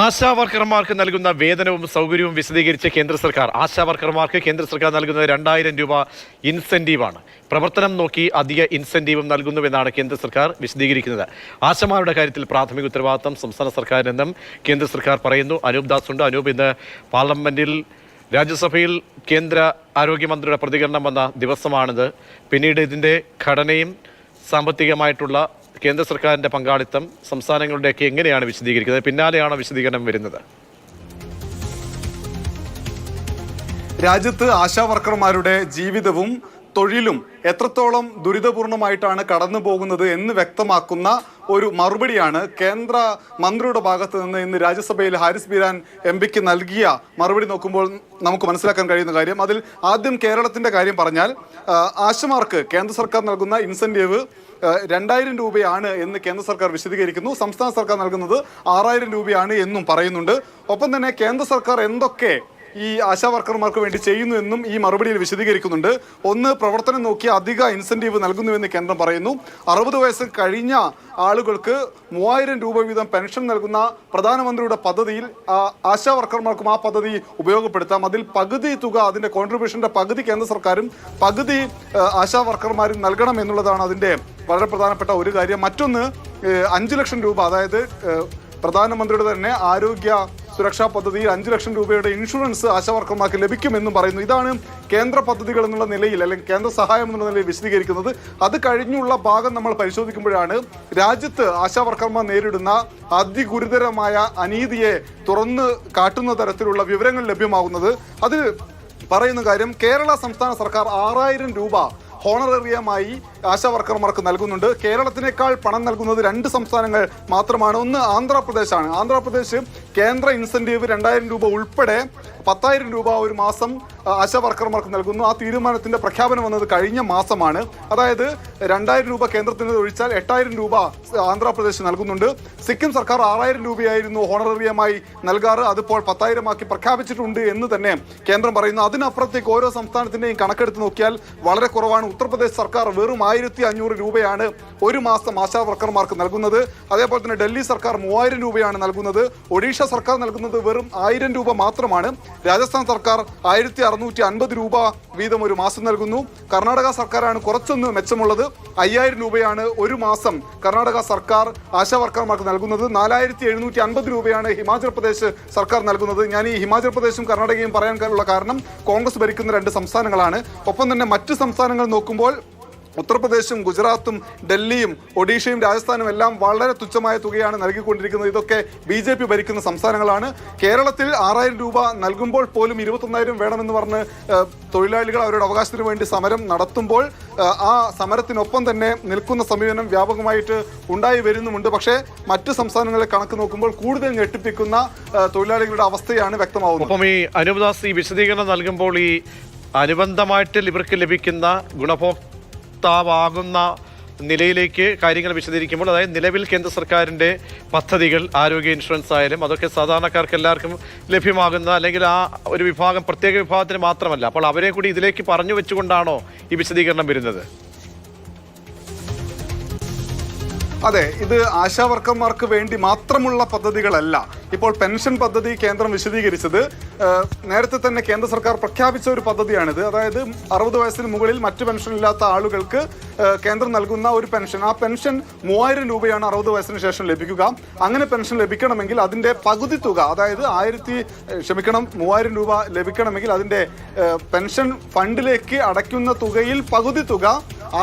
ആശാ വർക്കർമാർക്ക് നൽകുന്ന വേതനവും സൗകര്യവും വിശദീകരിച്ച കേന്ദ്ര സർക്കാർ ആശാ വർക്കർമാർക്ക് കേന്ദ്ര സർക്കാർ നൽകുന്നത് 2000 രൂപ ഇൻസെന്റീവാണ്. പ്രവർത്തനം നോക്കി അധിക ഇൻസെന്റീവും നൽകുന്നുവെന്നാണ് കേന്ദ്ര സർക്കാർ വിശദീകരിക്കുന്നത്. ആശമാരുടെ കാര്യത്തിൽ പ്രാഥമിക ഉത്തരവാദിത്തം സംസ്ഥാന സർക്കാരിനെന്നും കേന്ദ്ര സർക്കാർ പറയുന്നു. അനൂപ് ദാസ് ഉണ്ട്. അനൂപ്, ഇന്ന് പാർലമെന്റിൽ രാജ്യസഭയിൽ കേന്ദ്ര ആരോഗ്യമന്ത്രിയുടെ പ്രതികരണം വന്ന ദിവസമാണിത്. പിന്നീട് ഇതിൻ്റെ ഘടനയും സാമ്പത്തികമായിട്ടുള്ള കേന്ദ്ര സർക്കാരിൻ്റെ പങ്കാളിത്തം സംസ്ഥാനങ്ങളുടെയൊക്കെ എങ്ങനെയാണ് വിശദീകരിക്കുന്നത്? പിന്നാലെയാണ് വിശദീകരണം വരുന്നത്. രാജ്യത്ത് ആശാ വർക്കർമാരുടെ ജീവിതവും തൊഴിലും എത്രത്തോളം ദുരിതപൂർണമായിട്ടാണ് കടന്നു പോകുന്നത് എന്ന് വ്യക്തമാക്കുന്ന ഒരു മറുപടിയാണ് കേന്ദ്ര മന്ത്രിയുടെ ഭാഗത്ത് നിന്ന് ഇന്ന് രാജ്യസഭയിൽ ഹാരിസ് ബീരാൻ എംപിക്ക് നൽകിയ മറുപടി നോക്കുമ്പോൾ നമുക്ക് മനസ്സിലാക്കാൻ കഴിയുന്ന കാര്യം. അതിൽ ആദ്യം കേരളത്തിൻ്റെ കാര്യം പറഞ്ഞാൽ, ആശമാർക്ക് കേന്ദ്ര സർക്കാർ നൽകുന്ന ഇൻസെൻറ്റീവ് 2000 രൂപയാണ് എന്ന് കേന്ദ്ര സർക്കാർ വിശദീകരിക്കുന്നു. സംസ്ഥാന സർക്കാർ നൽകുന്നത് 6000 രൂപയാണ് എന്നും പറയുന്നുണ്ട്. ഒപ്പം തന്നെ കേന്ദ്ര സർക്കാർ എന്തൊക്കെ ഈ ആശാ വർക്കർമാർക്ക് വേണ്ടി ചെയ്യുന്നു എന്നും ഈ മറുപടിയിൽ വിശദീകരിക്കുന്നുണ്ട്. ഒന്ന്, പ്രവർത്തനം നോക്കി അധിക ഇൻസെന്റീവ് നൽകുന്നുവെന്ന് കേന്ദ്രം പറയുന്നു. 60 വയസ്സ് കഴിഞ്ഞ ആളുകൾക്ക് 3000 രൂപ വീതം പെൻഷൻ നൽകുന്ന പ്രധാനമന്ത്രിയുടെ പദ്ധതിയിൽ ആശാ വർക്കർമാർക്കും ആ പദ്ധതി ഉപയോഗപ്പെടുത്താം. അതിൽ പകുതി തുക, അതിൻ്റെ കോൺട്രിബ്യൂഷൻ്റെ പകുതി കേന്ദ്ര സർക്കാരും പകുതി ആശാ വർക്കർമാരും നൽകണം എന്നുള്ളതാണ് അതിൻ്റെ വളരെ പ്രധാനപ്പെട്ട ഒരു കാര്യം. മറ്റൊന്ന്, 5 ലക്ഷം രൂപ, അതായത് പ്രധാനമന്ത്രിയുടെ തന്നെ ആരോഗ്യ സുരക്ഷാ പദ്ധതിയിൽ 5 ലക്ഷം രൂപയുടെ ഇൻഷുറൻസ് ആശാ വർക്കർമാർക്ക് ലഭിക്കുമെന്നും പറയുന്നു. ഇതാണ് കേന്ദ്ര പദ്ധതികൾ എന്നുള്ള നിലയിൽ, അല്ലെങ്കിൽ കേന്ദ്ര സഹായം എന്നുള്ള നിലയിൽ വിശദീകരിക്കുന്നത്. അത് കഴിഞ്ഞുള്ള ഭാഗം നമ്മൾ പരിശോധിക്കുമ്പോഴാണ് രാജ്യത്ത് ആശാ വർക്കർമാർ നേരിടുന്ന അതിഗുരുതരമായ അനീതിയെ തുറന്ന് കാട്ടുന്ന തരത്തിലുള്ള വിവരങ്ങൾ ലഭ്യമാകുന്നത്. അതിൽ പറയുന്ന കാര്യം, കേരള സംസ്ഥാന സർക്കാർ 6000 രൂപ ഹോണറേറിയമായി ആശാ വർക്കർമാർക്ക് നൽകുന്നുണ്ട്. കേരളത്തിനേക്കാൾ പണം നൽകുന്നത് 2 സംസ്ഥാനങ്ങൾ മാത്രമാണ്. ഒന്ന് ആന്ധ്രാപ്രദേശാണ്. ആന്ധ്രാപ്രദേശ് കേന്ദ്ര ഇൻസെന്റീവ് 2000 രൂപ ഉൾപ്പെടെ 10,000 രൂപ ഒരു മാസം ആശാ വർക്കർമാർക്ക് നൽകുന്നു. ആ തീരുമാനത്തിന്റെ പ്രഖ്യാപനം വന്നത് കഴിഞ്ഞ മാസമാണ്. അതായത് 2000 രൂപ കേന്ദ്രത്തിന് ഒഴിച്ചാൽ 8000 രൂപ ആന്ധ്രാപ്രദേശ് നൽകുന്നുണ്ട്. സിക്കിം സർക്കാർ 6000 രൂപയായിരുന്നു ഹോണറേറിയമായി നൽകാറ്. അതിപ്പോൾ 10,000 ആക്കി പ്രഖ്യാപിച്ചിട്ടുണ്ട് എന്ന് തന്നെ കേന്ദ്രം പറയുന്നു. അതിനപ്പുറത്തേക്ക് ഓരോ സംസ്ഥാനത്തിന്റെയും കണക്കെടുത്ത് നോക്കിയാൽ വളരെ കുറവാണ്. ഉത്തർപ്രദേശ് സർക്കാർ വെറും 1500 രൂപയാണ് ഒരു മാസം ആശാ വർക്കർമാർക്ക് നൽകുന്നത്. അതേപോലെ തന്നെ ഡൽഹി സർക്കാർ 3000 രൂപയാണ് നൽകുന്നത്. ഒഡീഷ സർക്കാർ നൽകുന്നത് വെറും 1000 രൂപ മാത്രമാണ്. രാജസ്ഥാൻ സർക്കാർ 1650 രൂപ വീതം ഒരു മാസം നൽകുന്നു. കർണാടക സർക്കാരാണ് കുറച്ചൊന്ന് മെച്ചമുള്ളത്. 5000 രൂപയാണ് ഒരു മാസം കർണാടക സർക്കാർ ആശാ വർക്കർമാർക്ക് നൽകുന്നത്. 4750 രൂപയാണ് ഹിമാചൽ പ്രദേശ് സർക്കാർ നൽകുന്നത്. ഞാൻ ഈ ഹിമാചൽ പ്രദേശും കർണാടകയും പറയാനുള്ള കാരണം കോൺഗ്രസ് ഭരിക്കുന്ന 2 സംസ്ഥാനങ്ങളാണ്. ഒപ്പം തന്നെ മറ്റ് സംസ്ഥാനങ്ങൾ നോക്കുമ്പോൾ ഉത്തർപ്രദേശും ഗുജറാത്തും ഡൽഹിയും ഒഡീഷയും രാജസ്ഥാനും എല്ലാം വളരെ തുച്ഛമായ തുകയാണ് നൽകിക്കൊണ്ടിരിക്കുന്നത്. ഇതൊക്കെ BJP ഭരിക്കുന്ന സംസ്ഥാനങ്ങളാണ്. കേരളത്തിൽ 6000 രൂപ നൽകുമ്പോൾ പോലും 21,000 വേണമെന്ന് പറഞ്ഞ് തൊഴിലാളികൾ അവരുടെ അവകാശത്തിന് വേണ്ടി സമരം നടത്തുമ്പോൾ ആ സമരത്തിനൊപ്പം തന്നെ നിൽക്കുന്ന സമീപനം വ്യാപകമായിട്ട് ഉണ്ടായി വരുന്നുമുണ്ട്. പക്ഷേ മറ്റ് സംസ്ഥാനങ്ങളെ കണക്ക് നോക്കുമ്പോൾ കൂടുതൽ ഞെട്ടിപ്പിക്കുന്ന തൊഴിലാളികളുടെ അവസ്ഥയാണ് വ്യക്തമാവുന്നത്. അപ്പം ഈ അനൂപ് ദാസ് ഈ വിശദീകരണം നൽകുമ്പോൾ ഈ അനുബന്ധമായിട്ട് ഇവർക്ക് ലഭിക്കുന്ന ഗുണഭോക്താവാകുന്ന നിലയിലേക്ക് കാര്യങ്ങൾ വിശദീകരിക്കുമ്പോൾ, അതായത് നിലവിൽ കേന്ദ്ര സർക്കാരിൻ്റെ പദ്ധതികൾ, ആരോഗ്യ ഇൻഷുറൻസ് ആയാലും അതൊക്കെ സാധാരണക്കാർക്ക് എല്ലാവർക്കും ലഭ്യമാകുന്ന, അല്ലെങ്കിൽ ആ ഒരു വിഭാഗം പ്രത്യേക വിഭാഗത്തിന് മാത്രമല്ല, അപ്പോൾ അവരെ കൂടി ഇതിലേക്ക് പറഞ്ഞു വെച്ചുകൊണ്ടാണോ ഈ വിശദീകരണം വരുന്നത്? അതെ, ഇത് ആശാ വർക്കർമാർക്ക് വേണ്ടി മാത്രമുള്ള പദ്ധതികളല്ല. ഇപ്പോൾ പെൻഷൻ പദ്ധതി കേന്ദ്രം വിശദീകരിച്ചത് നേരത്തെ തന്നെ കേന്ദ്ര സർക്കാർ പ്രഖ്യാപിച്ച ഒരു പദ്ധതിയാണിത്. അതായത് 60 വയസ്സിന് മുകളിൽ മറ്റ് പെൻഷൻ ഇല്ലാത്ത ആളുകൾക്ക് കേന്ദ്രം നൽകുന്ന ഒരു പെൻഷൻ. ആ പെൻഷൻ 3000 രൂപയാണ് 60 വയസ്സിന് ശേഷം ലഭിക്കുക. അങ്ങനെ പെൻഷൻ ലഭിക്കണമെങ്കിൽ അതിൻ്റെ പകുതി തുക, അതായത് 3000 രൂപ ലഭിക്കണമെങ്കിൽ അതിൻ്റെ പെൻഷൻ ഫണ്ടിലേക്ക് അടയ്ക്കുന്ന തുകയിൽ പകുതി തുക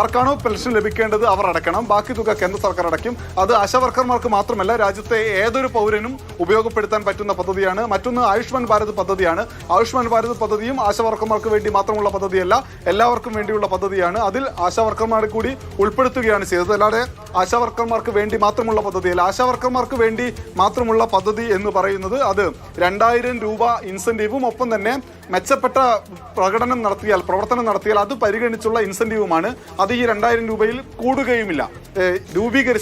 ആർക്കാണോ പെൻഷൻ ലഭിക്കേണ്ടത് അവർ അടയ്ക്കണം. ബാക്കി തുക കേന്ദ്ര സർക്കാർ അടയ്ക്കും. അത് ആശാ വർക്കർമാർക്ക് മാത്രമല്ല, രാജ്യത്തെ ഏതൊരു പൗരനും ഉപയോഗപ്പെടുത്താൻ പറ്റുന്ന പദ്ധതിയാണ്. മറ്റൊന്ന് ആയുഷ്മാൻ ഭാരത് പദ്ധതിയാണ്. ആയുഷ്മാൻ ഭാരത് പദ്ധതിയും ആശാ വർക്കർമാർക്ക് വേണ്ടി മാത്രമുള്ള പദ്ധതിയല്ല, എല്ലാവർക്കും വേണ്ടിയുള്ള പദ്ധതിയാണ്. അതിൽ ആശാ വർക്കർമാരെ കൂടി ഉൾപ്പെടുത്തുകയാണ് ചെയ്തത്. അല്ലാതെ ആശാ വർക്കർമാർക്ക് വേണ്ടി മാത്രമുള്ള പദ്ധതിയല്ല. ആശാ വർക്കർമാർക്ക് വേണ്ടി മാത്രമുള്ള പദ്ധതി എന്ന് പറയുന്നത് അത് 2000 രൂപ ഇൻസെന്റീവും ഒപ്പം തന്നെ മെച്ചപ്പെട്ട പ്രവർത്തനം നടത്തിയാൽ അത് പരിഗണിച്ചുള്ള ഇൻസെന്റീവുമാണ്. അത് ഈ 2000 രൂപയിൽ കൂടുകയുമില്ല. രൂപീകരിച്ച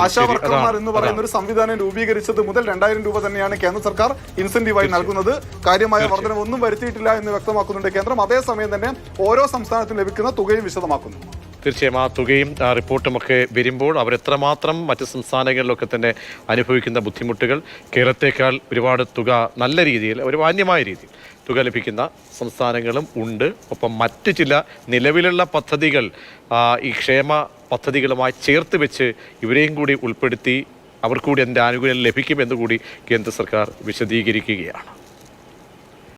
ആശാ വർക്കർമാർ എന്ന് പറയുന്ന ഒരു സംവിധാനം രൂപീകരിച്ചത് മുതൽ 2000 രൂപ തന്നെയാണ് കേന്ദ്ര സർക്കാർ ഇൻസെന്റീവായി നൽകുന്നത്. കാര്യമായ വർധനവൊന്നും വരുത്തിയിട്ടില്ല എന്ന് വ്യക്തമാക്കുന്നുണ്ട് കേന്ദ്രം. അതേസമയം തന്നെ ഓരോ സംസ്ഥാനത്തിനും ലഭിക്കുന്ന തുകയും വിശദമാക്കുന്നു. തീർച്ചയായും ആ തുകയും റിപ്പോർട്ടുമൊക്കെ വരുമ്പോൾ അവരെത്രമാത്രം മറ്റ് സംസ്ഥാനങ്ങളിലൊക്കെ തന്നെ അനുഭവിക്കുന്ന ബുദ്ധിമുട്ടുകൾ കേരളത്തേക്കാൾ ഒരുപാട് തുക നല്ല രീതിയിൽ ഒരു മാന്യമായ രീതിയിൽ തുക ലഭിക്കുന്ന സംസ്ഥാനങ്ങളും ഉണ്ട്. ഒപ്പം മറ്റ് ചില നിലവിലുള്ള പദ്ധതികൾ ഈ ക്ഷേമ പദ്ധതികളുമായി ചേർത്ത് വെച്ച് ഇവരെയും കൂടി ഉൾപ്പെടുത്തി അവർ കൂടി അതിൻ്റെ ആനുകൂല്യം ലഭിക്കുമെന്ന് കൂടി കേന്ദ്ര സർക്കാർ വിശദീകരിക്കുകയാണ്.